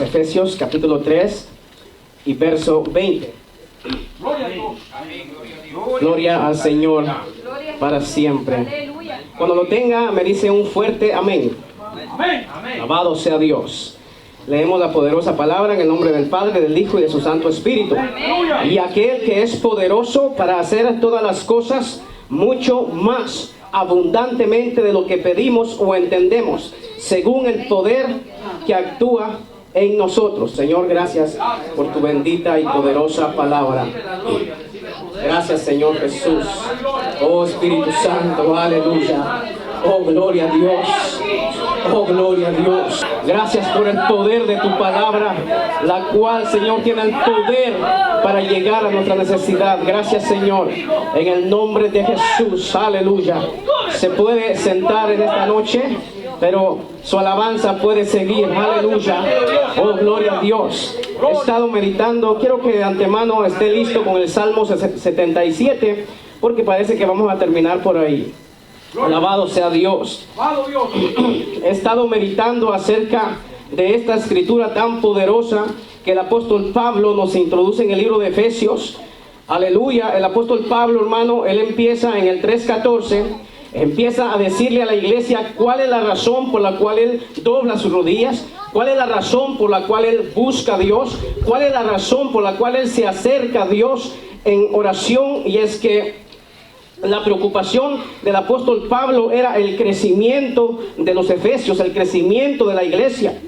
Efesios capítulo 3 y verso 20. Gloria al Señor para siempre. Cuando lo tenga, me dice un fuerte amén. Alabado sea Dios. Leemos la poderosa palabra en el nombre del Padre, del Hijo y de su Santo Espíritu. Y aquel que es poderoso para hacer todas las cosas mucho más abundantemente de lo que pedimos o entendemos, según el poder que actúa en nosotros. Señor, gracias por tu bendita y poderosa palabra. Gracias, Señor Jesús. Oh Espíritu Santo, aleluya. Oh, gloria a Dios. Oh, gloria a Dios. Gracias por el poder de tu palabra, la cual, Señor, tiene el poder para llegar a nuestra necesidad. Gracias, Señor, en el nombre de Jesús. Aleluya. Se puede sentar en esta noche, pero su alabanza puede seguir. Aleluya. Oh, gloria a Dios. He estado meditando. Quiero que de antemano esté listo con el Salmo 77, porque parece que vamos a terminar por ahí. Alabado sea Dios. He estado meditando acerca de esta escritura tan poderosa que el apóstol Pablo nos introduce en el libro de Efesios. Aleluya. El apóstol Pablo, hermano, él empieza en el 3:14. Empieza a decirle a la iglesia cuál es la razón por la cual él dobla sus rodillas, cuál es la razón por la cual él busca a Dios, cuál es la razón por la cual él se acerca a Dios en oración. Y es que la preocupación del apóstol Pablo era el crecimiento de los efesios, el crecimiento de la iglesia.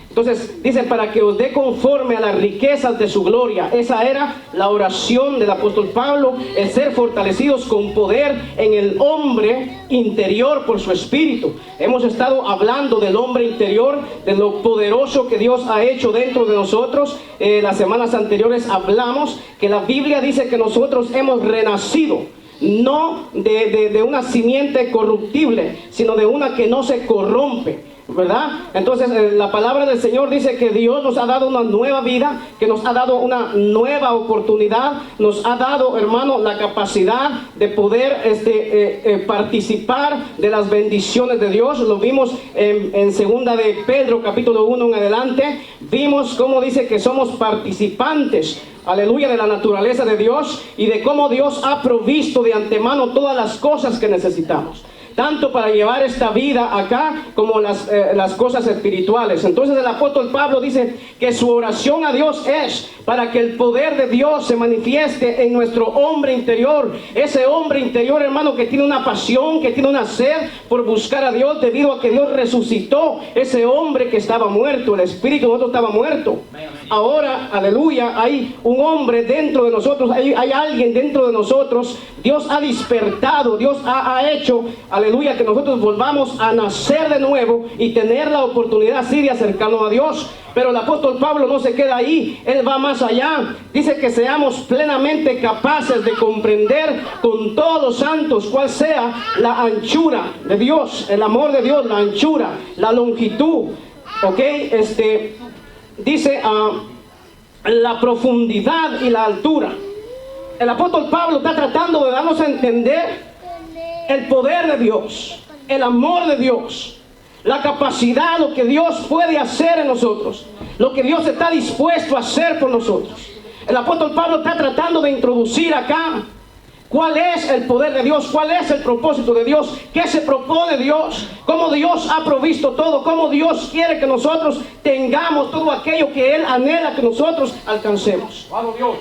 Entonces dice, para que os dé conforme a las riquezas de su gloria. Esa era la oración del apóstol Pablo, el ser fortalecidos con poder en el hombre interior por su espíritu. Hemos estado hablando del hombre interior, de lo poderoso que Dios ha hecho dentro de nosotros. Las semanas anteriores hablamos que la Biblia dice que nosotros hemos renacido, no de una simiente corruptible, sino de una que no se corrompe, ¿verdad? Entonces la palabra del Señor dice que Dios nos ha dado una nueva vida, que nos ha dado una nueva oportunidad, nos ha dado, hermano, la capacidad de poder participar de las bendiciones de Dios. Lo vimos en segunda de Pedro capítulo 1 en adelante. Vimos cómo dice que somos participantes, aleluya, de la naturaleza de Dios y de cómo Dios ha provisto de antemano todas las cosas que necesitamos, tanto para llevar esta vida acá como las cosas espirituales. Entonces el apóstol Pablo dice que su oración a Dios es para que el poder de Dios se manifieste en nuestro hombre interior. Ese hombre interior, hermano, que tiene una pasión, que tiene una sed por buscar a Dios, debido a que Dios resucitó ese hombre que estaba muerto. El espíritu de nosotros estaba muerto. Ahora, aleluya, hay un hombre dentro de nosotros, hay alguien dentro de nosotros. Dios ha despertado, Dios ha hecho, aleluya, que nosotros volvamos a nacer de nuevo y tener la oportunidad así de acercarnos a Dios. Pero el apóstol Pablo no se queda ahí, él va más allá. Dice que seamos plenamente capaces de comprender con todos los santos cuál sea la anchura de Dios, el amor de Dios, la anchura, la longitud, ¿ok? Dice la profundidad y la altura. El apóstol Pablo está tratando de darnos a entender el poder de Dios, el amor de Dios, la capacidad, lo que Dios puede hacer en nosotros, lo que Dios está dispuesto a hacer por nosotros. El apóstol Pablo está tratando de introducir acá cuál es el poder de Dios, cuál es el propósito de Dios, qué se propone Dios, cómo Dios ha provisto todo, cómo Dios quiere que nosotros tengamos todo aquello que Él anhela que nosotros alcancemos.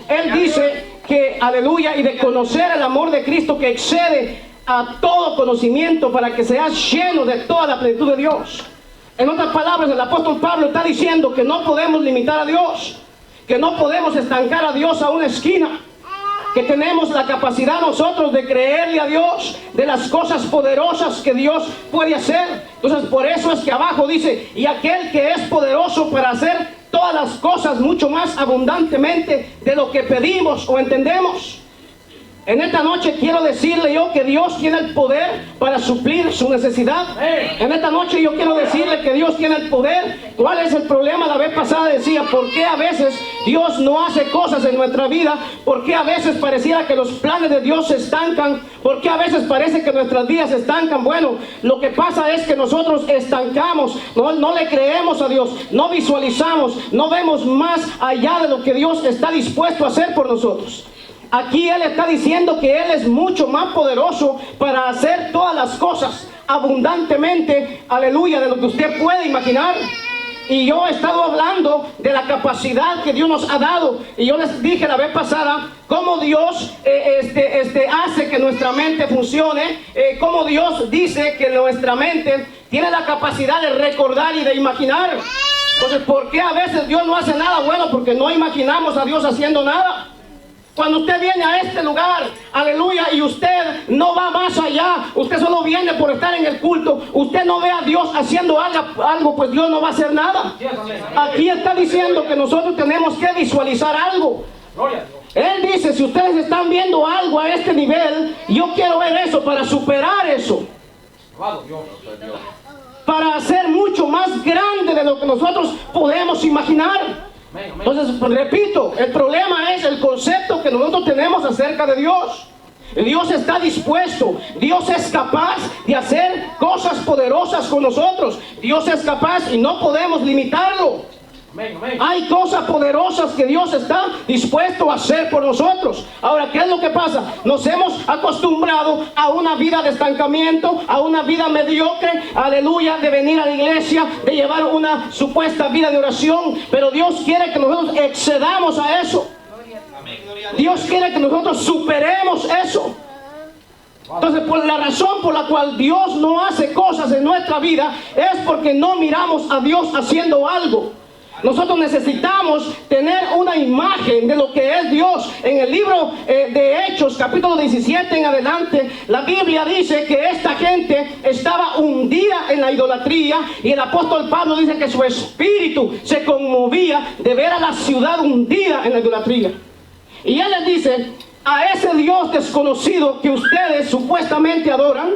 Él dice que, aleluya, y de conocer el amor de Cristo que excede a todo conocimiento, para que seas lleno de toda la plenitud de Dios. En otras palabras, el apóstol Pablo está diciendo que no podemos limitar a Dios, que no podemos estancar a Dios a una esquina, que tenemos la capacidad nosotros de creerle a Dios de las cosas poderosas que Dios puede hacer. Entonces por eso es que abajo dice, y aquel que es poderoso para hacer todas las cosas mucho más abundantemente de lo que pedimos o entendemos. En esta noche quiero decirle yo que Dios tiene el poder para suplir su necesidad. En esta noche yo quiero decirle que Dios tiene el poder. ¿Cuál es el problema? La vez pasada decía, ¿por qué a veces Dios no hace cosas en nuestra vida? ¿Por qué a veces pareciera que los planes de Dios se estancan? ¿Por qué a veces parece que nuestras vidas se estancan? Bueno, lo que pasa es que nosotros estancamos, no le creemos a Dios, no visualizamos, no vemos más allá de lo que Dios está dispuesto a hacer por nosotros. Aquí Él está diciendo que Él es mucho más poderoso para hacer todas las cosas abundantemente, aleluya, de lo que usted puede imaginar. Y yo he estado hablando de la capacidad que Dios nos ha dado. Y yo les dije la vez pasada cómo Dios hace que nuestra mente funcione, cómo Dios dice que nuestra mente tiene la capacidad de recordar y de imaginar. Entonces, ¿por qué a veces Dios no hace nada? Bueno, porque no imaginamos a Dios haciendo nada. Cuando usted viene a este lugar, aleluya, y usted no va más allá, usted solo viene por estar en el culto, usted no ve a Dios haciendo algo, pues Dios no va a hacer nada. Aquí está diciendo que nosotros tenemos que visualizar algo. Él dice, si ustedes están viendo algo a este nivel, yo quiero ver eso para superar eso. Para hacer mucho más grande de lo que nosotros podemos imaginar. Entonces, repito, el problema es el concepto que nosotros tenemos acerca de Dios. Dios está dispuesto, Dios es capaz de hacer cosas poderosas con nosotros. Dios es capaz y no podemos limitarlo. Hay cosas poderosas que Dios está dispuesto a hacer por nosotros. Ahora, ¿qué es lo que pasa? Nos hemos acostumbrado a una vida de estancamiento, a una vida mediocre, aleluya, de venir a la iglesia, de llevar una supuesta vida de oración. Pero Dios quiere que nosotros excedamos a eso. Dios quiere que nosotros superemos eso. Entonces, por la razón por la cual Dios no hace cosas en nuestra vida es porque no miramos a Dios haciendo algo. Nosotros necesitamos tener una imagen de lo que es Dios. En el libro de Hechos, capítulo 17 en adelante, la Biblia dice que esta gente estaba hundida en la idolatría, y el apóstol Pablo dice que su espíritu se conmovía de ver a la ciudad hundida en la idolatría. Y él les dice, a ese Dios desconocido que ustedes supuestamente adoran,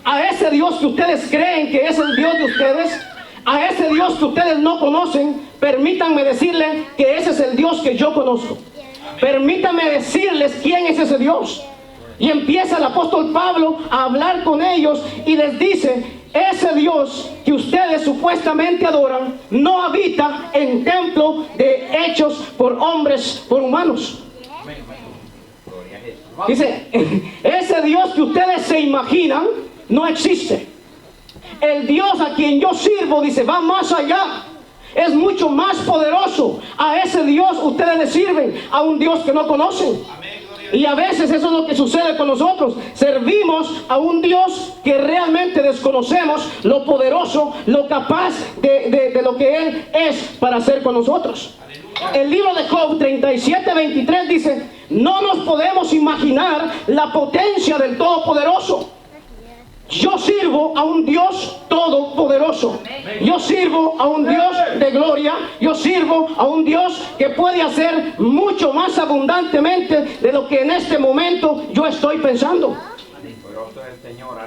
a ese Dios que ustedes creen que es el Dios de ustedes, a ese Dios que ustedes no conocen, permítanme decirles que ese es el Dios que yo conozco. Permítanme decirles quién es ese Dios. Y empieza el apóstol Pablo a hablar con ellos y les dice, ese Dios que ustedes supuestamente adoran no habita en templo hechos por hombres, por humanos. Dice, ese Dios que ustedes se imaginan no existe. El Dios a quien yo sirvo, dice, va más allá. Es mucho más poderoso. A ese Dios ustedes le sirven, a un Dios que no conocen. Y a veces eso es lo que sucede con nosotros. Servimos a un Dios que realmente desconocemos lo poderoso, lo capaz de lo que Él es para hacer con nosotros. El libro de Job 37:23 dice, no nos podemos imaginar la potencia del Todopoderoso. Yo sirvo a un Dios todopoderoso. Yo sirvo a un Dios de gloria. Yo sirvo a un Dios que puede hacer mucho más abundantemente de lo que en este momento yo estoy pensando.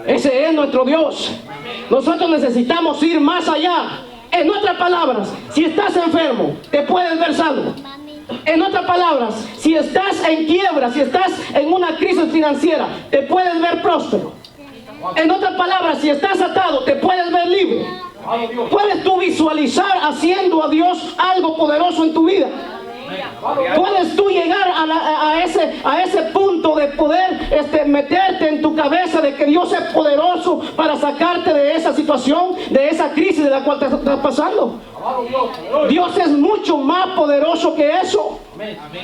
Ese es nuestro Dios. Nosotros necesitamos ir más allá. En otras palabras, si estás enfermo, te puedes ver salvo. En otras palabras, si estás en quiebra, si estás en una crisis financiera, te puedes ver próspero. En otras palabras, si estás atado, te puedes ver libre. Puedes tú visualizar haciendo a Dios algo poderoso en tu vida. Puedes tú llegar a ese punto de poder meterte en tu cabeza de que Dios es poderoso para sacarte de esa situación, de esa crisis de la cual te estás pasando. Dios es mucho más poderoso que eso.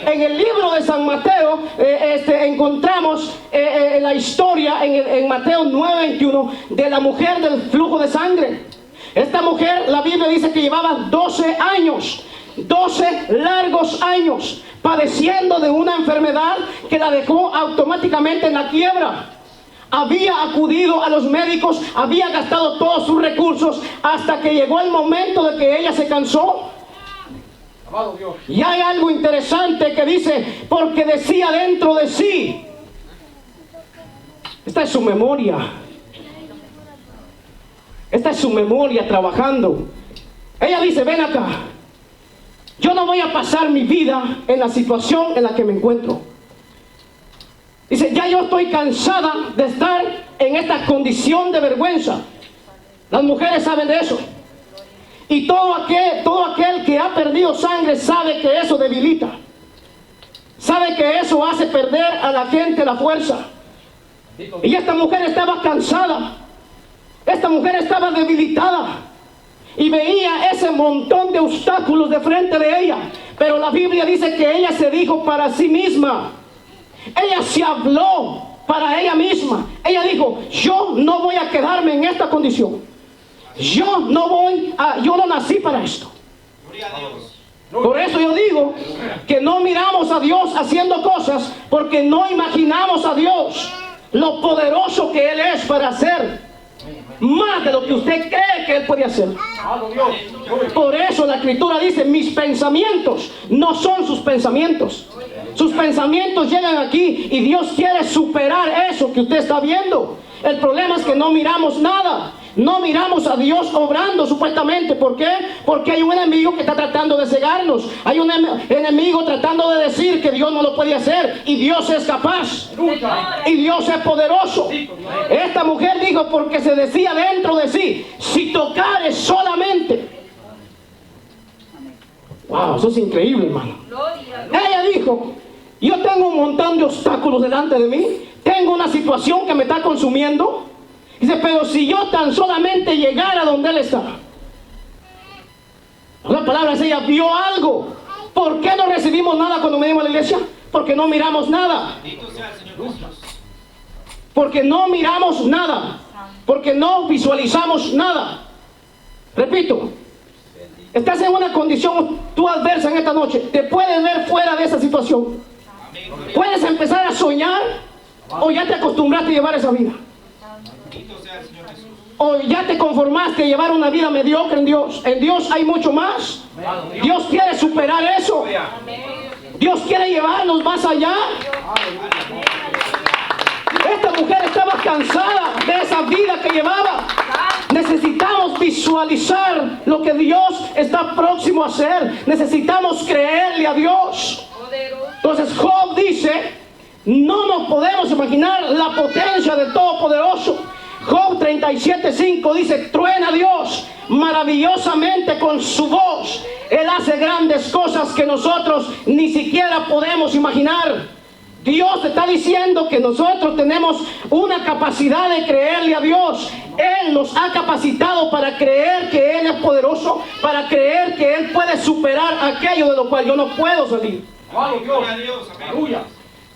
En el libro de San Mateo encontramos la historia en Mateo 9:21 de la mujer del flujo de sangre. Esta mujer, la Biblia dice que llevaba 12 años, 12 largos años, padeciendo de una enfermedad que la dejó automáticamente en la quiebra. Había acudido a los médicos, había gastado todos sus recursos, hasta que llegó el momento de que ella se cansó. Y hay algo interesante que dice, porque decía dentro de sí, Esta es su memoria. Esta es su memoria trabajando. Ella dice, ven acá. Yo no voy a pasar mi vida en la situación en la que me encuentro. Dice, ya yo estoy cansada de estar en esta condición de vergüenza. Las mujeres saben de eso. Y todo aquel que ha perdido sangre sabe que eso debilita. Sabe que eso hace perder a la gente la fuerza. Y esta mujer estaba cansada. Esta mujer estaba debilitada. Y veía ese montón de obstáculos de frente de ella. Pero la Biblia dice que ella se dijo para sí misma. Ella se habló para ella misma. Ella dijo, yo no voy a quedarme en esta condición. Yo no nací para esto. Por eso yo digo que no miramos a Dios haciendo cosas porque no imaginamos a Dios lo poderoso que Él es para hacer más de lo que usted cree que Él puede hacer. Por eso la Escritura dice, mis pensamientos no son sus pensamientos. Sus pensamientos llegan aquí y Dios quiere superar eso que usted está viendo. El problema es que no miramos nada. No miramos a Dios obrando supuestamente. ¿Por qué? Porque hay un enemigo que está tratando de cegarnos. Hay un enemigo tratando de decir que Dios no lo puede hacer. Y Dios es capaz. Y Dios es poderoso. Esta mujer dijo, porque se decía dentro de sí, si tocares solamente. Wow, eso es increíble, hermano. Ella dijo, yo tengo un montón de obstáculos delante de mí. Tengo una situación que me está consumiendo. Dice, pero si yo tan solamente llegara donde Él está. La palabra es, ella vio algo. ¿Por qué no recibimos nada cuando venimos a la iglesia? Porque no miramos nada. Porque no miramos nada. Porque no visualizamos nada. Repito, estás en una condición tú adversa en esta noche. Te puedes ver fuera de esa situación. Puedes empezar a soñar o ya te acostumbraste a llevar esa vida. O ya te conformaste a llevar una vida mediocre en Dios. En Dios hay mucho más. Dios quiere superar eso. Dios quiere llevarnos más allá. Esta mujer estaba cansada de esa vida que llevaba. Necesitamos visualizar lo que Dios está próximo a hacer. Necesitamos creerle a Dios. Entonces Job dice, no nos podemos imaginar la potencia del Todopoderoso. Job 37:5 dice, truena Dios maravillosamente con su voz. Él hace grandes cosas que nosotros ni siquiera podemos imaginar. Dios está diciendo que nosotros tenemos una capacidad de creerle a Dios. Él nos ha capacitado para creer que Él es poderoso, para creer que Él puede superar aquello de lo cual yo no puedo salir. Aleluya.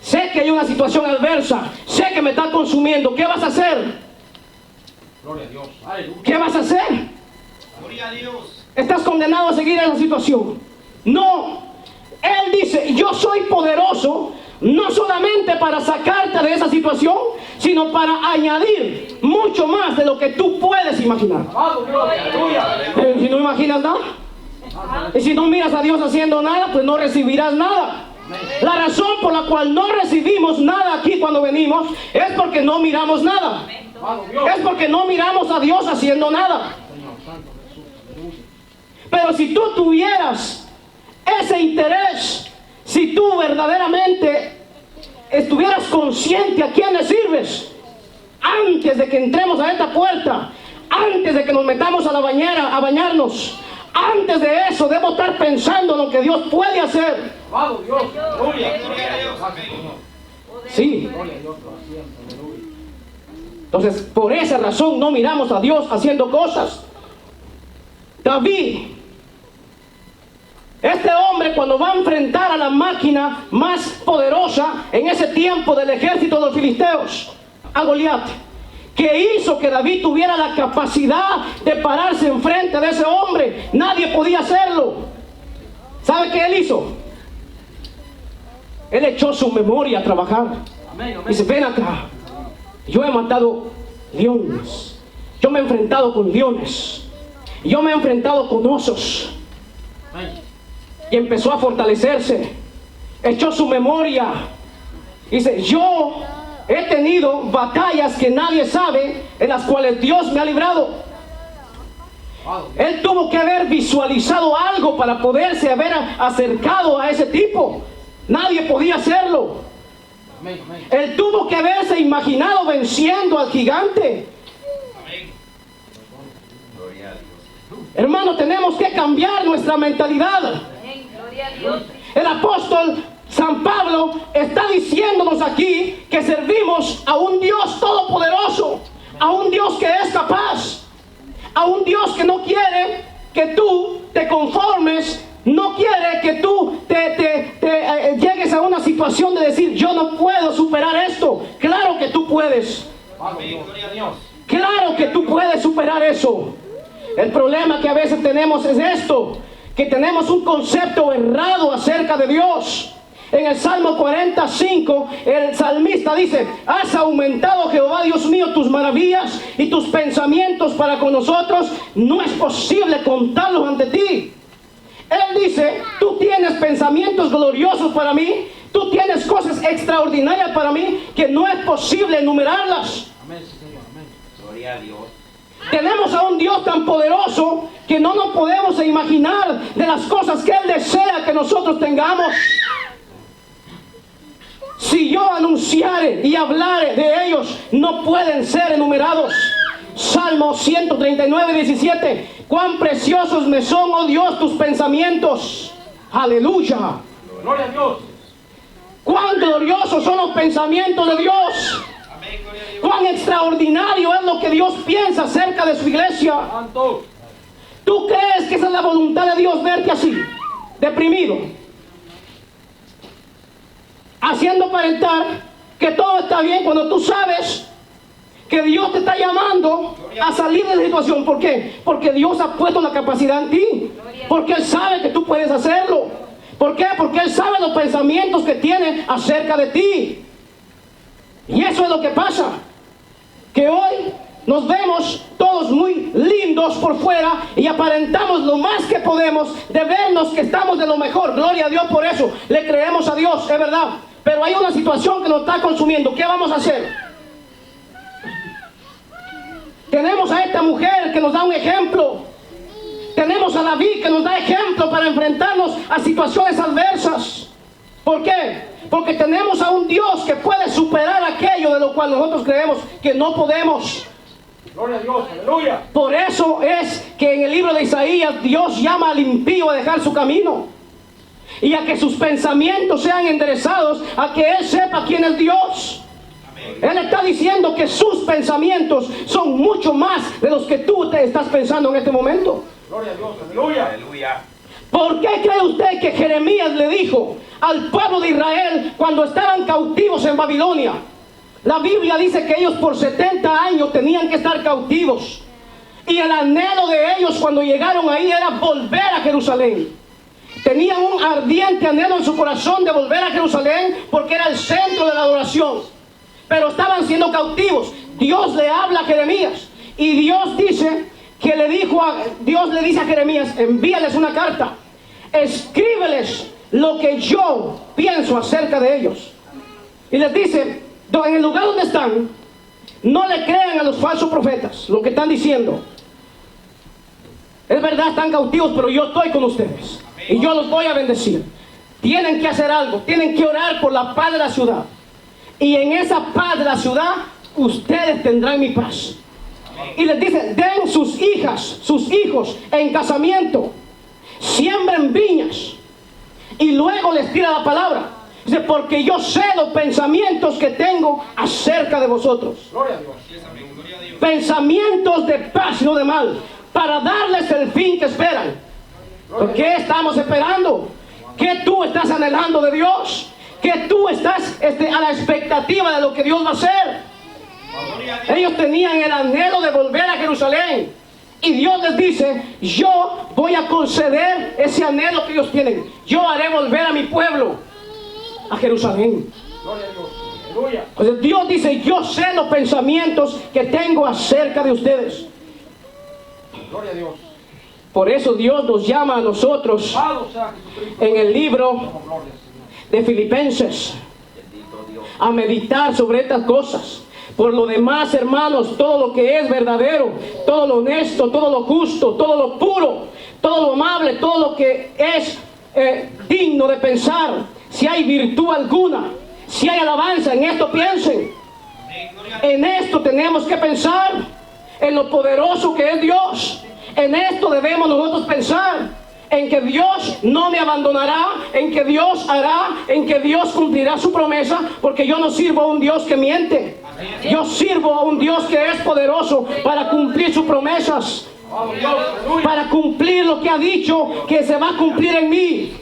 Sé que hay una situación adversa, sé que me está consumiendo. ¿Qué vas a hacer? Gloria a Dios. ¿Qué vas a hacer? Gloria a Dios. ¿Estás condenado a seguir en la situación? No. Él dice, yo soy poderoso, no solamente para sacarte de esa situación, sino para añadir mucho más de lo que tú puedes imaginar. Pero si no imaginas nada, y si no miras a Dios haciendo nada, pues no recibirás nada. La razón por la cual no recibimos nada aquí cuando venimos es porque no miramos nada. Es porque no miramos a Dios haciendo nada. Pero si tú tuvieras ese interés, si tú verdaderamente estuvieras consciente a quién le sirves, antes de que entremos a esta puerta, antes de que nos metamos a la bañera a bañarnos, antes de eso debo estar pensando en lo que Dios puede hacer. Sí. Entonces, por esa razón no miramos a Dios haciendo cosas. David, este hombre, cuando va a enfrentar a la máquina más poderosa en ese tiempo del ejército de los filisteos, a Goliat, que hizo que David tuviera la capacidad de pararse enfrente de ese hombre. Nadie podía hacerlo. ¿Sabe qué él hizo? Él echó su memoria a trabajar. Dice, ven acá. Yo he matado leones. Yo me he enfrentado con leones. Yo me he enfrentado con osos. Y empezó a fortalecerse. Echó su memoria. Dice, yo He tenido batallas que nadie sabe, en las cuales Dios me ha librado. Él tuvo que haber visualizado algo para poderse haber acercado a ese tipo. Nadie podía hacerlo. Él tuvo que haberse imaginado venciendo al gigante. Hermano, tenemos que cambiar nuestra mentalidad. El apóstol San Pablo está diciéndonos aquí que servimos a un Dios todopoderoso, a un Dios que es capaz, a un Dios que no quiere que tú te conformes, no quiere que tú llegues a una situación de decir, yo no puedo superar esto. Claro que tú puedes. Claro que tú puedes superar eso. El problema que a veces tenemos es esto, que tenemos un concepto errado acerca de Dios. En el Salmo 45, el salmista dice, has aumentado, Jehová Dios mío, tus maravillas y tus pensamientos para con nosotros. No es posible contarlos ante ti. Él dice, tú tienes pensamientos gloriosos para mí, tú tienes cosas extraordinarias para mí, que no es posible enumerarlas. Amén, Señor, amén. Gloria a Dios. Tenemos a un Dios tan poderoso que no nos podemos imaginar de las cosas que Él desea que nosotros tengamos. Si yo anunciare y hablare de ellos, no pueden ser enumerados. Salmo 139, 17. Cuán preciosos me son, oh Dios, tus pensamientos. Aleluya. Gloria a Dios. Cuán gloriosos son los pensamientos de Dios. Cuán extraordinario es lo que Dios piensa acerca de su iglesia. ¿Tú crees que esa es la voluntad de Dios, verte así, deprimido, haciendo aparentar que todo está bien, cuando tú sabes que Dios te está llamando a salir de la situación? ¿Por qué? Porque Dios ha puesto la capacidad en ti, porque Él sabe que tú puedes hacerlo. ¿Por qué? Porque Él sabe los pensamientos que tiene acerca de ti. Y eso es lo que pasa, que hoy nos vemos todos muy lindos por fuera y aparentamos lo más que podemos de vernos que estamos de lo mejor. Gloria a Dios por eso, le creemos a Dios, es verdad. Pero hay una situación que nos está consumiendo. ¿Qué vamos a hacer? Tenemos a esta mujer que nos da un ejemplo. Tenemos a David que nos da ejemplo para enfrentarnos a situaciones adversas. ¿Por qué? Porque tenemos a un Dios que puede superar aquello de lo cual nosotros creemos que no podemos. Gloria a Dios, aleluya. Por eso es que en el libro de Isaías Dios llama al impío a dejar su camino y a que sus pensamientos sean enderezados, a que él sepa quién es Dios. Él está diciendo que sus pensamientos son mucho más de los que tú te estás pensando en este momento. Gloria a Dios, aleluya. ¿Por qué cree usted que Jeremías le dijo al pueblo de Israel cuando estaban cautivos en Babilonia? La Biblia dice que ellos por 70 años tenían que estar cautivos. Y el anhelo de ellos cuando llegaron ahí era volver a Jerusalén. Tenían un ardiente anhelo en su corazón de volver a Jerusalén porque era el centro de la adoración. Pero estaban siendo cautivos. Dios le habla a Jeremías. Y Dios dice que Dios le dice a Jeremías, envíales una carta. Escríbeles lo que yo pienso acerca de ellos. Y les dice, en el lugar donde están, no le crean a los falsos profetas lo que están diciendo. Es verdad, están cautivos, pero yo estoy con ustedes. Y yo los voy a bendecir. Tienen que hacer algo, tienen que orar por la paz de la ciudad. Y en esa paz de la ciudad, ustedes tendrán mi paz. Y les dice, den sus hijas, sus hijos en casamiento, siembren viñas. Y luego les tira la palabra. Dice, porque yo sé los pensamientos que tengo acerca de vosotros. Gloria a Dios. Pensamientos de paz y no de mal, para darles el fin que esperan. ¿Por qué estamos esperando? ¿Qué tú estás anhelando de Dios? ¿Qué tú estás a la expectativa de lo que Dios va a hacer? Ellos tenían el anhelo de volver a Jerusalén. Y Dios les dice, yo voy a conceder ese anhelo que ellos tienen. Yo haré volver a mi pueblo a Jerusalén. Gloria a Dios. Aleluya. Entonces Dios dice, yo sé los pensamientos que tengo acerca de ustedes. Gloria a Dios. Por eso Dios nos llama a nosotros en el libro de Filipenses. a meditar sobre estas cosas. Por lo demás, hermanos, todo lo que es verdadero, todo lo honesto, todo lo justo, todo lo puro, todo lo amable, todo lo que es digno de pensar, si hay virtud alguna, si hay alabanza, en esto piensen. En esto tenemos que pensar, en lo poderoso que es Dios. En esto debemos nosotros pensar, en que Dios no me abandonará, en que Dios hará, en que Dios cumplirá su promesa, porque yo no sirvo a un Dios que miente. Yo sirvo a un Dios que es poderoso para cumplir sus promesas, para cumplir lo que ha dicho que se va a cumplir en mí,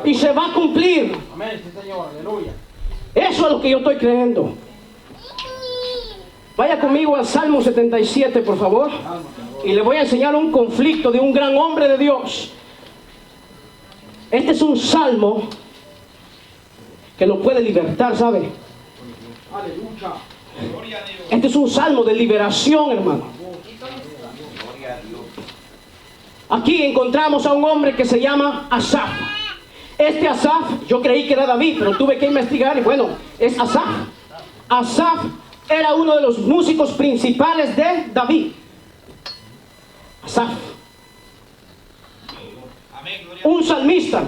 y se va a cumplir. Amén, sí, Señor, aleluya. Eso es lo que yo estoy creyendo. Vaya conmigo al Salmo 77, por favor, y le voy a enseñar un conflicto de un gran hombre de Dios. Este es un salmo que lo puede libertar, ¿sabe? Aleluya. Este es un salmo de liberación, hermano. Aquí encontramos a un hombre que se llama Asaf. Este Asaf, yo creí que era David, pero tuve que investigar y bueno, es Asaf. Asaf era uno de los músicos principales de David. Asaf. Un salmista,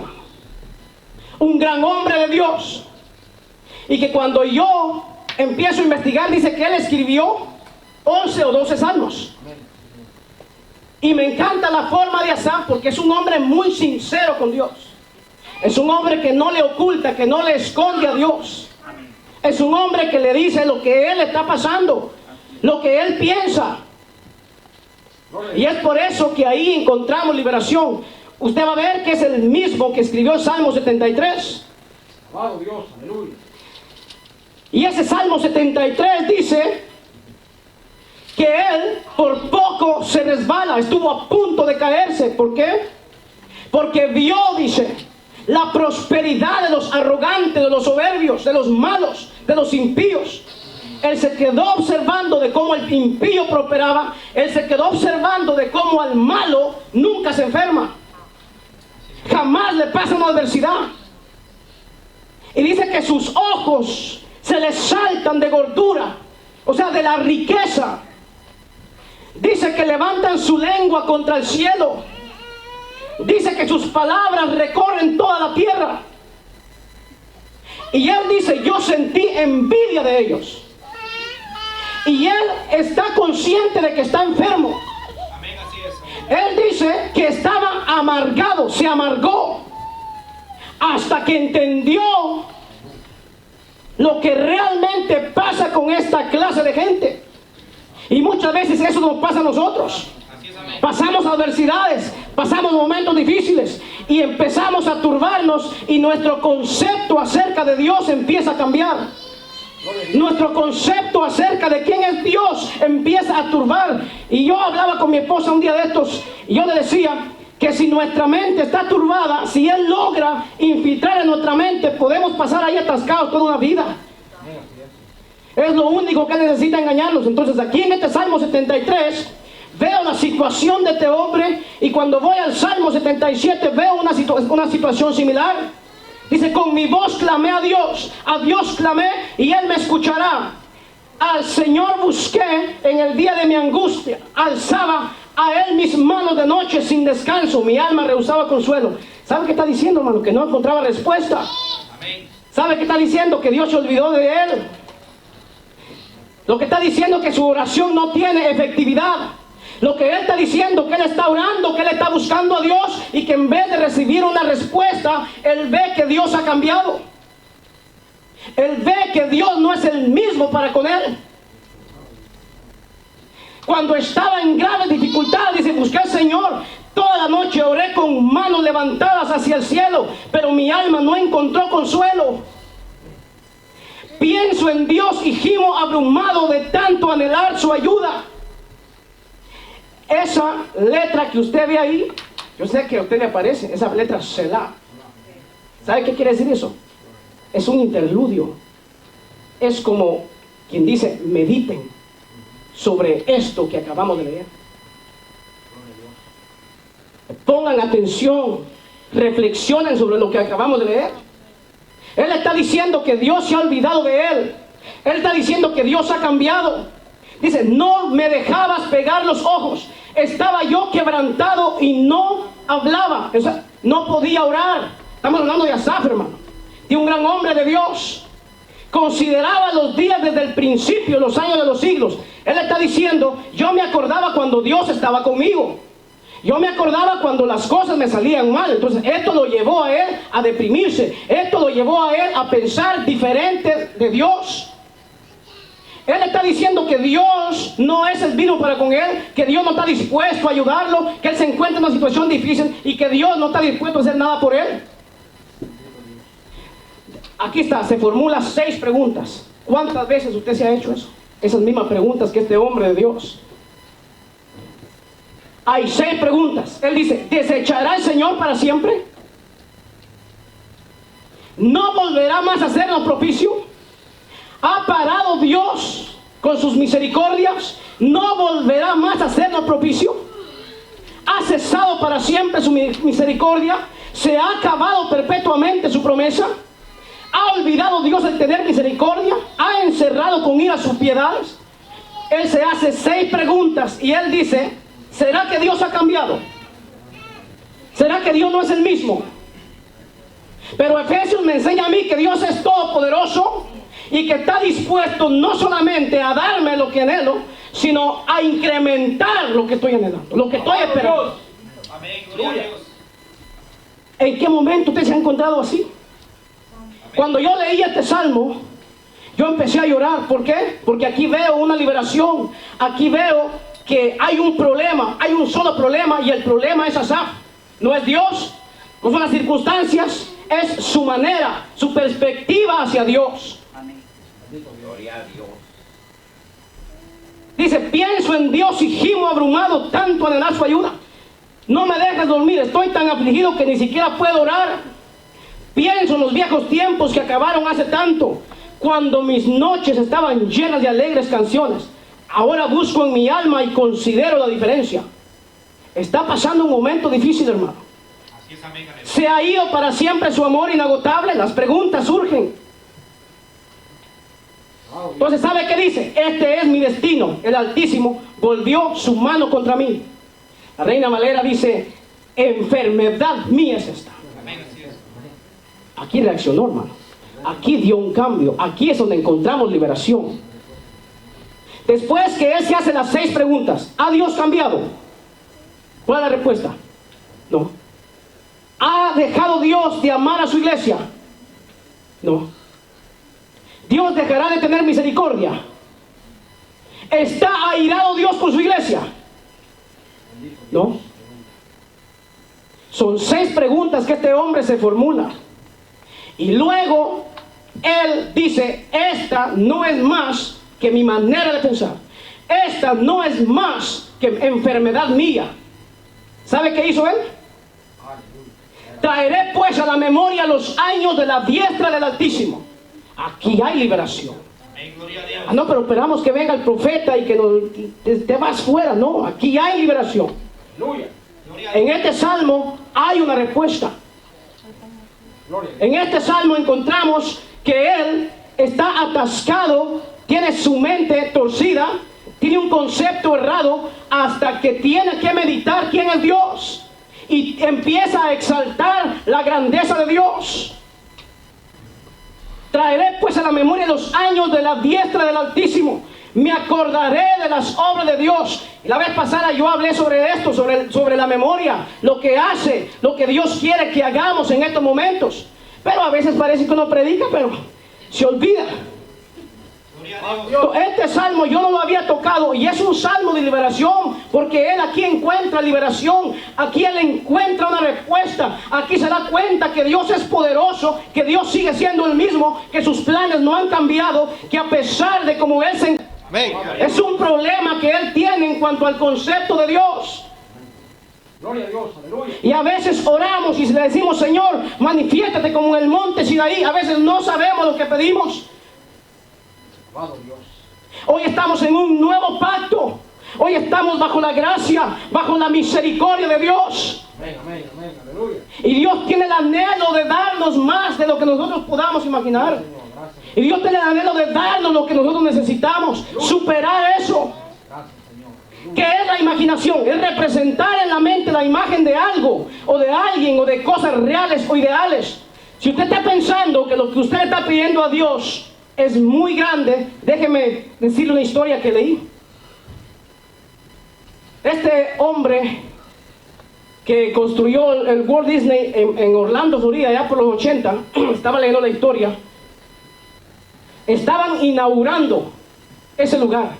un gran hombre de Dios. Y que cuando yo empiezo a investigar, dice que él escribió 11 o 12 salmos. Y me encanta la forma de Asaf, porque es un hombre muy sincero con Dios. Es un hombre que no le oculta, que no le esconde a Dios. Es un hombre que le dice lo que él está pasando, lo que él piensa. Y es por eso que ahí encontramos liberación. Usted va a ver que es el mismo que escribió el Salmo 73. Alabado Dios, aleluya. Y ese Salmo 73 dice que él por poco se resbala, estuvo a punto de caerse. ¿Por qué? Porque vio, dice, la prosperidad de los arrogantes, de los soberbios, de los malos, de los impíos. Él se quedó observando de cómo el impío prosperaba. Él se quedó observando de cómo al malo nunca se enferma. Jamás le pasa una adversidad. Y dice que sus ojos se les saltan de gordura, o sea, de la riqueza. Dice que levantan su lengua contra el cielo. Dice que sus palabras recorren toda la tierra. Y él dice, yo sentí envidia de ellos. Y él está consciente de que está enfermo. Él dice que estaba amargado, se amargó, hasta que entendió lo que realmente pasa con esta clase de gente. Y muchas veces eso nos pasa a nosotros. Pasamos adversidades, pasamos momentos difíciles y empezamos a turbarnos, y nuestro concepto acerca de Dios empieza a cambiar. Nuestro concepto acerca de quién es Dios empieza a turbar. Y yo hablaba con mi esposa un día de estos y yo le decía que si nuestra mente está turbada, si Él logra infiltrar en nuestra mente, podemos pasar ahí atascados toda una vida. Es lo único que Él necesita, engañarnos. Entonces aquí en este Salmo 73 veo la situación de este hombre, y cuando voy al Salmo 77 veo una situación similar. Dice, con mi voz clamé a Dios clamé y Él me escuchará. Al Señor busqué en el día de mi angustia, alzaba a Él mis manos de noche sin descanso, mi alma rehusaba consuelo. ¿Sabe qué está diciendo, hermano? Que no encontraba respuesta. ¿Sabe qué está diciendo? Que Dios se olvidó de él. Lo que está diciendo es que su oración no tiene efectividad. Lo que él está diciendo, que él está orando, que él está buscando a Dios, y que en vez de recibir una respuesta, él ve que Dios ha cambiado. Él ve que Dios no es el mismo para con él. Cuando estaba en graves dificultades, dice, busqué al Señor toda la noche, oré con manos levantadas hacia el cielo, pero mi alma no encontró consuelo. Pienso en Dios y gimo abrumado de tanto anhelar su ayuda. Esa letra que usted ve ahí, yo sé que a usted le aparece, esa letra Selah. ¿Sabe qué quiere decir eso? Es un interludio. Es como quien dice, mediten sobre esto que acabamos de leer. Pongan atención, reflexionen sobre lo que acabamos de leer. Él está diciendo que Dios se ha olvidado de él. Él está diciendo que Dios ha cambiado. Dice, no me dejabas pegar los ojos. Estaba yo quebrantado y no hablaba. O sea, no podía orar. Estamos hablando de Asaf, hermano, de un gran hombre de Dios. Consideraba los días desde el principio, los años de los siglos. Él está diciendo, yo me acordaba cuando Dios estaba conmigo. Yo me acordaba cuando las cosas me salían mal. Entonces esto lo llevó a él a deprimirse. Esto lo llevó a él a pensar diferente de Dios. Él está diciendo que Dios no es el vino para con él, que Dios no está dispuesto a ayudarlo, que él se encuentra en una situación difícil y que Dios no está dispuesto a hacer nada por él. Aquí está, se formula 6 preguntas. ¿Cuántas veces usted se ha hecho eso? Esas mismas preguntas que este hombre de Dios. Hay 6 preguntas. Él dice, ¿desechará el Señor para siempre? ¿No volverá más a hacernos propicio? ¿Ha parado Dios con sus misericordias? ¿No volverá más a hacernos propicio? ¿Ha cesado para siempre su misericordia? ¿Se ha acabado perpetuamente su promesa? ¿Ha olvidado Dios el tener misericordia? ¿Ha encerrado con ira sus piedades? Él se hace 6 preguntas y él dice, ¿será que Dios ha cambiado? ¿Será que Dios no es el mismo? Pero Efesios me enseña a mí que Dios es todopoderoso y que está dispuesto no solamente a darme lo que anhelo, sino a incrementar lo que estoy anhelando, lo que estoy esperando. Amén, gloria a Dios. ¿En qué momento usted se ha encontrado así? Cuando yo leí este salmo, yo empecé a llorar. ¿Por qué? Porque aquí veo una liberación. Aquí veo que hay un problema, hay un solo problema, y el problema es Asaf. No es Dios, no son las circunstancias, es su manera, su perspectiva hacia Dios. Amén. Gloria a Dios. Dice, pienso en Dios y gimo abrumado, tanto anhelar su ayuda. No me dejes dormir, estoy tan afligido que ni siquiera puedo orar. Pienso en los viejos tiempos que acabaron hace tanto, cuando mis noches estaban llenas de alegres canciones. Ahora busco en mi alma y considero la diferencia. Está pasando un momento difícil, hermano. Así es, amén, amén. ¿Se ha ido para siempre su amor inagotable? Las preguntas surgen. Entonces, ¿sabe qué dice? Este es mi destino. El Altísimo volvió su mano contra mí. La Reina Valera dice, enfermedad mía es esta. Amén, así es. Aquí reaccionó, hermano. Aquí dio un cambio. Aquí es donde encontramos liberación. Después que él se hace las 6 preguntas, ¿ha Dios cambiado? ¿Cuál es la respuesta? No. ¿Ha dejado Dios de amar a su iglesia? No. ¿Dios dejará de tener misericordia? ¿Está airado Dios por su iglesia? No. Son 6 preguntas que este hombre se formula. Y luego él dice, esta no es más que mi manera de pensar. Esta no es más que enfermedad mía. ¿Sabe qué hizo él? Traeré pues a la memoria los años de la diestra del Altísimo. Aquí hay liberación. Amén, gloria a Dios. Ah, no, pero esperamos que venga el profeta y que te vas fuera. No, aquí hay liberación. Aleluya. Gloria a Dios. En este salmo hay una respuesta. Gloria a Dios. En este salmo encontramos que él está atascado, tiene su mente torcida, tiene un concepto errado, hasta que tiene que meditar quién es Dios y empieza a exaltar la grandeza de Dios. Traeré pues a la memoria los años de la diestra del Altísimo. Me acordaré de las obras de Dios. Y la vez pasada yo hablé sobre esto, sobre la memoria, lo que hace, lo que Dios quiere que hagamos en estos momentos. Pero a veces parece que uno predica, pero se olvida. Gloria a Dios. Este salmo yo no lo había tocado y es un salmo de liberación, porque él aquí encuentra liberación, aquí él encuentra una respuesta, aquí se da cuenta que Dios es poderoso, que Dios sigue siendo el mismo, que sus planes no han cambiado, que a pesar de cómo él se... Amén. Es un problema que él tiene en cuanto al concepto de Dios. Gloria a Dios. Aleluya. Y a veces oramos y le decimos, Señor, manifiéstate como en el monte Sinaí. A veces no sabemos lo que pedimos. Amado Dios. Hoy estamos en un nuevo pacto. Hoy estamos bajo la gracia, bajo la misericordia de Dios. Amén, amén, amén. Aleluya. Y Dios tiene el anhelo de darnos darnos más de lo que nosotros podamos imaginar. Y Dios tiene el anhelo de darnos lo que nosotros necesitamos, superar eso. ¿Qué es la imaginación? Es representar en la mente la imagen de algo, o de alguien, o de cosas reales o ideales. Si usted está pensando que lo que usted está pidiendo a Dios es muy grande, déjeme decirle una historia que leí. Este hombre que construyó el Walt Disney en Orlando, Florida, ya por los 80, estaba leyendo la historia. Estaban inaugurando ese lugar.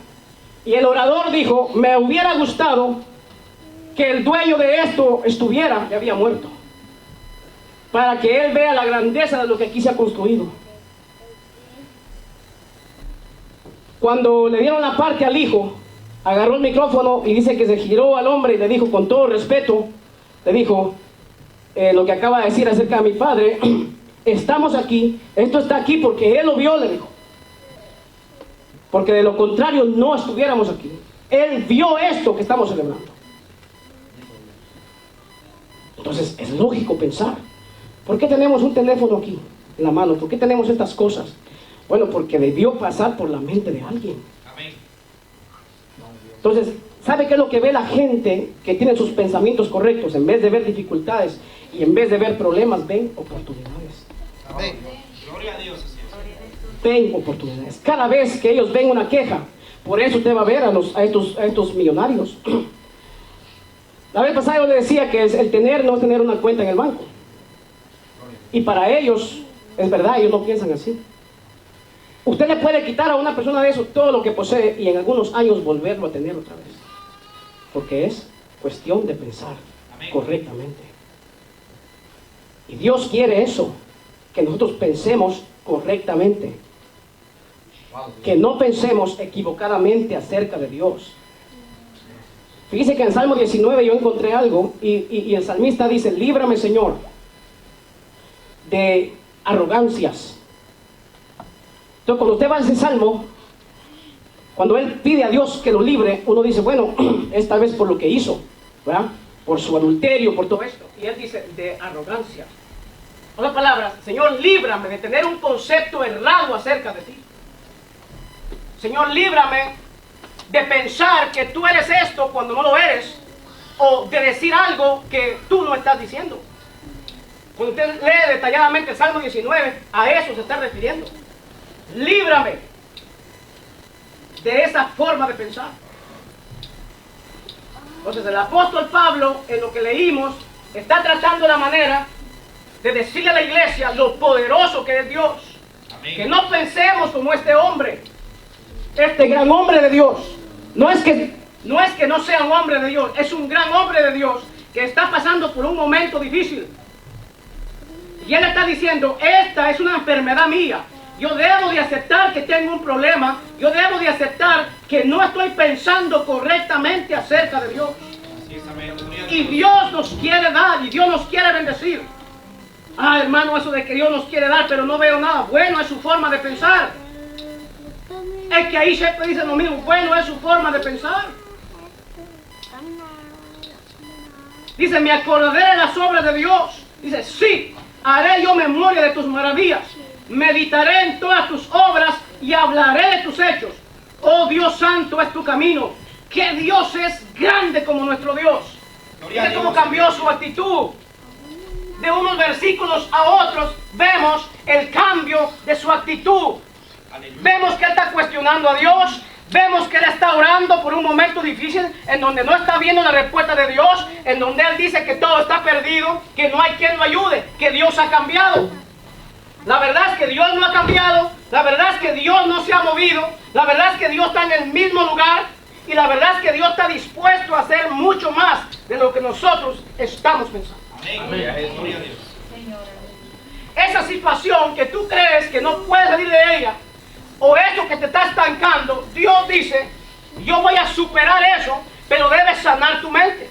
Y el orador dijo, me hubiera gustado que el dueño de esto estuviera, ya había muerto, para que él vea la grandeza de lo que aquí se ha construido. Cuando le dieron la parte al hijo, agarró el micrófono y dice que se giró al hombre y le dijo con todo respeto, le dijo, lo que acaba de decir acerca de mi padre, estamos aquí, esto está aquí porque él lo vio, le dijo. Porque de lo contrario no estuviéramos aquí. Él vio esto que estamos celebrando. Entonces es lógico pensar, ¿por qué tenemos un teléfono aquí en la mano? ¿Por qué tenemos estas cosas? Bueno, porque debió pasar por la mente de alguien. Entonces, ¿sabe qué es lo que ve la gente que tiene sus pensamientos correctos? En vez de ver dificultades y en vez de ver problemas, ven oportunidades. Amén. Gloria a Dios. Así es. Ven oportunidades. Cada vez que ellos ven una queja, por eso usted va a ver a estos millonarios. La vez pasada yo le decía que el tener no es tener una cuenta en el banco. Y para ellos, es verdad, ellos no piensan así. Usted le puede quitar a una persona de eso todo lo que posee y en algunos años volverlo a tener otra vez. Porque es cuestión de pensar correctamente. Y Dios quiere eso, que nosotros pensemos correctamente. Que no pensemos equivocadamente acerca de Dios. Fíjese que en Salmo 19 yo encontré algo y el salmista dice, líbrame Señor de arrogancias. Entonces cuando usted va a ese salmo, cuando él pide a Dios que lo libre, uno dice, bueno, es tal vez por lo que hizo, ¿verdad? Por su adulterio, por todo esto. Y él dice, de arrogancia. En otras palabras, Señor, líbrame de tener un concepto errado acerca de ti. Señor, líbrame de pensar que tú eres esto cuando no lo eres, o de decir algo que tú no estás diciendo. Cuando usted lee detalladamente el Salmo 19, a eso se está refiriendo. Líbrame de esa forma de pensar. Entonces el apóstol Pablo, en lo que leímos, está tratando la manera de decirle a la iglesia lo poderoso que es Dios. Amén. Que no pensemos como este hombre, este gran hombre de Dios. No es que no sea un hombre de Dios, es un gran hombre de Dios que está pasando por un momento difícil. Y él está diciendo, esta es una enfermedad mía. Yo debo de aceptar que tengo un problema. Yo debo de aceptar que no estoy pensando correctamente acerca de Dios. Y Dios nos quiere dar y Dios nos quiere bendecir. Ah, hermano, eso de que Dios nos quiere dar, pero no veo nada. Bueno, es su forma de pensar. Es que ahí siempre dicen lo mismo. Bueno, es su forma de pensar. Dice, me acordaré de las obras de Dios. Dice, sí, haré yo memoria de tus maravillas. Meditaré en todas tus obras y hablaré de tus hechos. Oh Dios santo es tu camino. Que Dios es grande como nuestro Dios. Mire cómo cambió su actitud. De unos versículos a otros vemos el cambio de su actitud. Vemos que él está cuestionando a Dios. Vemos que él está orando por un momento difícil en donde no está viendo la respuesta de Dios, en donde él dice que todo está perdido, que no hay quien lo ayude, que Dios ha cambiado. La verdad es que Dios no ha cambiado, la verdad es que Dios no se ha movido, la verdad es que Dios está en el mismo lugar y la verdad es que Dios está dispuesto a hacer mucho más de lo que nosotros estamos pensando. Amén. Gloria a Dios. Esa situación que tú crees que no puedes salir de ella, o eso que te está estancando, Dios dice, yo voy a superar eso, pero debes sanar tu mente.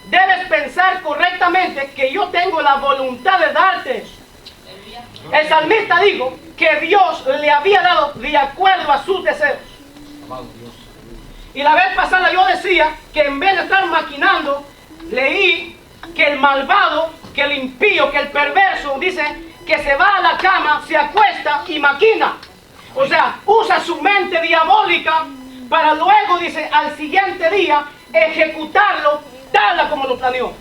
Debes pensar correctamente que yo tengo la voluntad de darte eso. El salmista dijo que Dios le había dado de acuerdo a sus deseos. Y la vez pasada yo decía que en vez de estar maquinando, leí que el malvado, que el impío, que el perverso, dice, que se va a la cama, se acuesta y maquina. O sea, usa su mente diabólica para luego, dice, al siguiente día, ejecutarlo tal como lo planeó.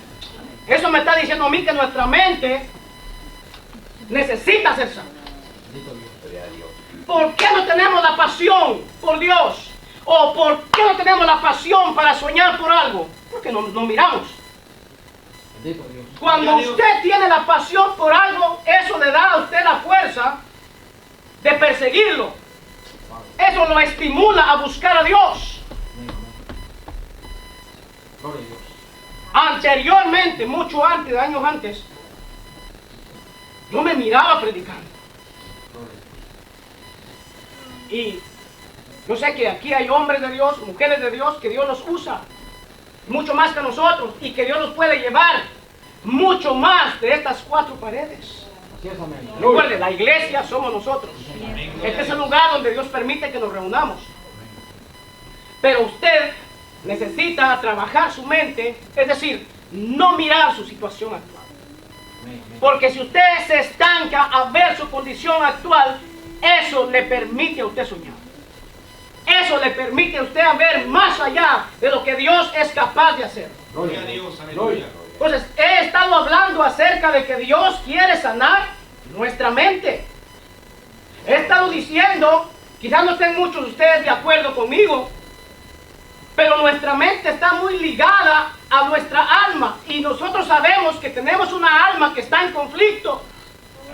Eso me está diciendo a mí que nuestra mente necesita ser sana. ¿Por qué no tenemos la pasión por Dios? ¿O por qué no tenemos la pasión para soñar por algo? Porque no miramos. Cuando usted tiene la pasión por algo, eso le da a usted la fuerza de perseguirlo. Eso lo estimula a buscar a Dios. Anteriormente, mucho antes, años antes, yo me miraba predicando. Y yo sé que aquí hay hombres de Dios, mujeres de Dios, que Dios los usa mucho más que nosotros y que Dios los puede llevar mucho más de estas cuatro paredes. Recuerde, la iglesia somos nosotros. Este es el lugar donde Dios permite que nos reunamos. Pero usted necesita trabajar su mente, es decir, no mirar su situación actual. Porque si usted se estanca a ver su condición actual, eso le permite a usted soñar. Eso le permite a usted ver más allá de lo que Dios es capaz de hacer. Gloria a Dios, aleluya. Entonces, he estado hablando acerca de que Dios quiere sanar nuestra mente. He estado diciendo, quizás no estén muchos de ustedes de acuerdo conmigo, pero nuestra mente está muy ligada a nuestra alma y nosotros sabemos que tenemos una alma que está en conflicto.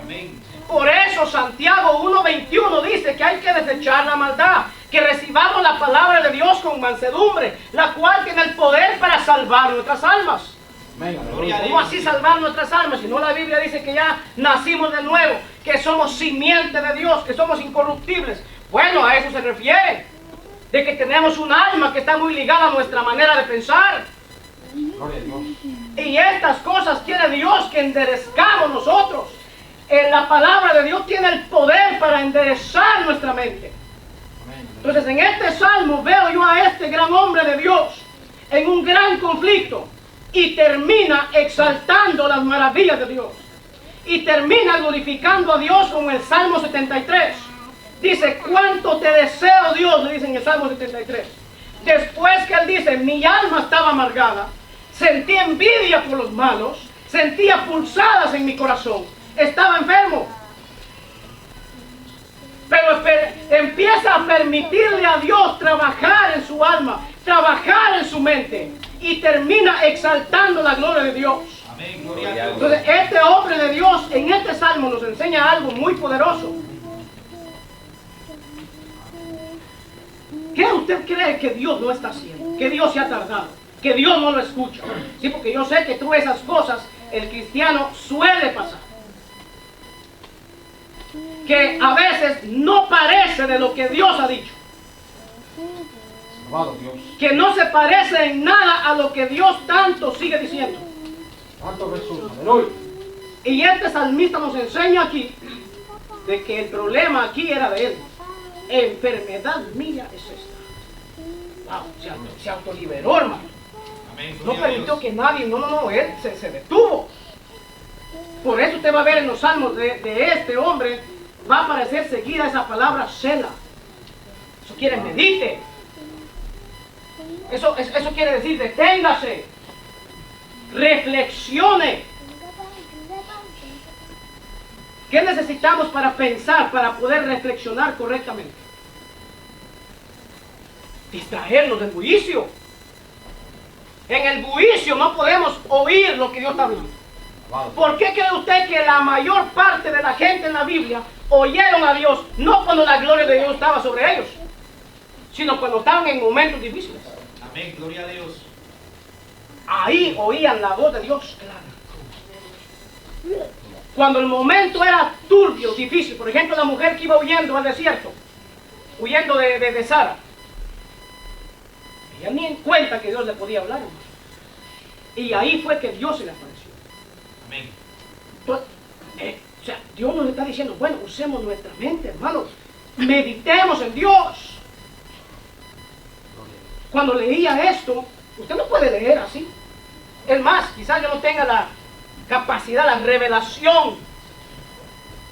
Amén. Por eso Santiago 1:21 dice que hay que desechar la maldad, que recibamos la palabra de Dios con mansedumbre, la cual tiene el poder para salvar nuestras almas. ¿Cómo así salvar nuestras almas? Si no, la Biblia dice que ya nacimos de nuevo, que somos simiente de Dios, que somos incorruptibles. Bueno, a eso se refiere, de que tenemos un alma que está muy ligada a nuestra manera de pensar. Y estas cosas quiere Dios que enderezcamos nosotros. La palabra de Dios tiene el poder para enderezar nuestra mente. Entonces, en este salmo veo yo a este gran hombre de Dios en un gran conflicto y termina exaltando las maravillas de Dios y termina glorificando a Dios con el Salmo 73. Dice, cuánto te deseo, Dios, le dice en el Salmo 73. Después que él dice, mi alma estaba amargada, sentí envidia por los malos, sentía pulsadas en mi corazón, estaba enfermo. Pero empieza a permitirle a Dios trabajar en su alma, trabajar en su mente, y termina exaltando la gloria de Dios. Amén, gloria a Dios. Entonces, este hombre de Dios en este salmo nos enseña algo muy poderoso. ¿Qué usted cree que Dios no está haciendo? Que Dios se ha tardado, que Dios no lo escucha. Sí, porque yo sé que todas esas cosas el cristiano suele pasar. Que a veces no parece de lo que Dios ha dicho. Que no se parece en nada a lo que Dios tanto sigue diciendo. Santo Jesús, aleluya. Y este salmista nos enseña aquí de que el problema aquí era de él. Enfermedad mía es esta. Wow, se autoliberó, hermano. Amén, No gloria a permitió Dios. que nadie, no, él se detuvo. Por eso usted va a ver en los salmos de este hombre, va a aparecer seguida esa palabra Selah. Eso quiere medite. Eso quiere decir deténgase, reflexione. ¿Qué necesitamos para pensar, para poder reflexionar correctamente? Distraernos del bullicio. En el bullicio no podemos oír lo que Dios está hablando. ¿Por qué cree usted que la mayor parte de la gente en la Biblia oyeron a Dios no cuando la gloria de Dios estaba sobre ellos, sino cuando estaban en momentos difíciles? Amén, gloria a Dios. Ahí oían la voz de Dios clara. Cuando el momento era turbio, difícil, por ejemplo, la mujer que iba huyendo al desierto, huyendo de Sara, ella ni en cuenta que Dios le podía hablar, hermano. Y ahí fue que Dios se le apareció. Amén. Entonces, o sea, Dios nos está diciendo, bueno, usemos nuestra mente, hermanos, meditemos en Dios. Cuando leía esto, usted no puede leer así. Es más, quizás yo no tenga la capacidad, la revelación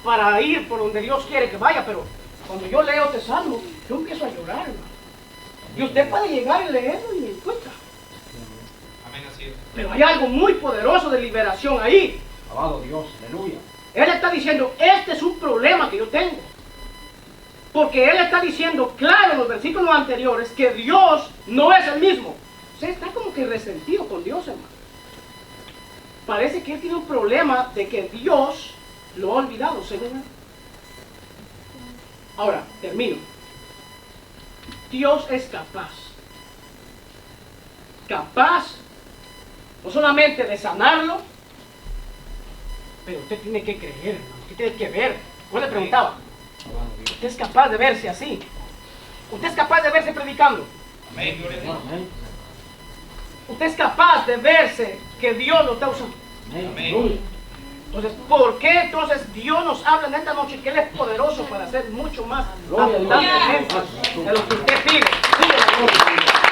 para ir por donde Dios quiere que vaya, pero cuando yo leo este salmo, yo empiezo a llorar, hermano. Y usted puede llegar y leerlo y me encuentra. Amén, así es. Pero hay algo muy poderoso de liberación ahí. Alabado Dios, aleluya. Él está diciendo, este es un problema que yo tengo. Porque Él está diciendo claro en los versículos anteriores que Dios no es el mismo. Usted está como que resentido con Dios, hermano. Parece que Él tiene un problema de que Dios lo ha olvidado, según Él. Ahora, termino. Dios es capaz. Capaz no solamente de sanarlo, pero usted tiene que creer, hermano. Usted tiene que ver. Yo le preguntaba, ¿usted es capaz de verse así? ¿Usted es capaz de verse predicando? Amén, gloria a Dios. Amén. ¿Usted es capaz de verse que Dios lo está usando? Amén. Entonces, ¿por qué entonces Dios nos habla en esta noche que Él es poderoso para hacer mucho más Gloria a Dios. abundantemente de lo que usted pide? Dígale, gloria.